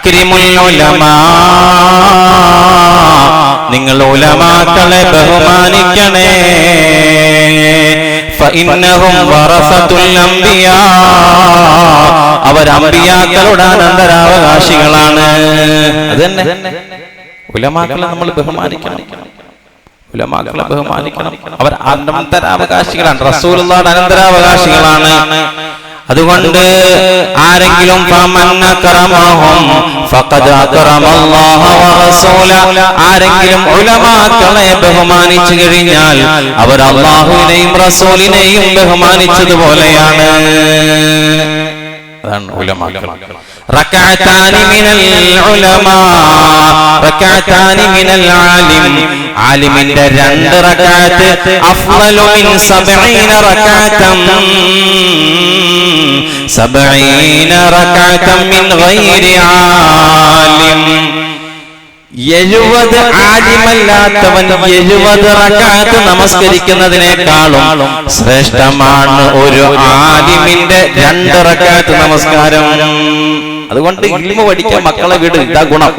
അക്രിമുൽ ഉലമാ, നിങ്ങൾ ഉലമാക്കളെ ബഹുമാനിക്കണേ. ഫഇന്നഹും വറസത്തുൽ അംബിയാ, അവർ അംബിയാക്കളുടെ അനന്തരാവകാശികളാണ്. അതന്നെ ഉലമാക്കളെ നമ്മൾ ബഹുമാനിക്കണം, ഉലമാക്കളെ ബഹുമാനിക്കണം. അവർ അനന്തരാവകാശികളാണ്, റസൂലുള്ളാഹിയുടെ അനന്തരാവകാശികളാണ്. അതുകൊണ്ട് ആരെങ്കിലും ആരെങ്കിലും ഉലമാക്കളെ ബഹുമാനിച്ചു കഴിഞ്ഞാൽ അവർ അല്ലാഹുവിനെയും റസൂലിനെയും ബഹുമാനിച്ചതുപോലെയാണ്. അതാണ് ഉലമാക്കൾ. റകഅതാനി മിനൽ ഉലമാ, റകഅതാനി മിനൽ ആലിം, ആലിമിന്റെ 2 റകഅത്ത് അഫ്ളലു മിൻ 70 റകഅതൻ, 70 റകഅതൻ മിൻ ഗൈരി ആലിം. 70 ആലിമല്ലാത്തവൻ 70 റകഅത്ത് നമസ്കരിക്കുന്നതിനേക്കാളും ശ്രേഷ്ഠമാണ് ഒരു ആലിമിന്റെ 2 റകഅത്ത് നമസ്കാരം. അതുകൊണ്ട് ഇൽമു പഠിക്കാൻ മക്കളെ വിട്, ഇതാ ഗുണം.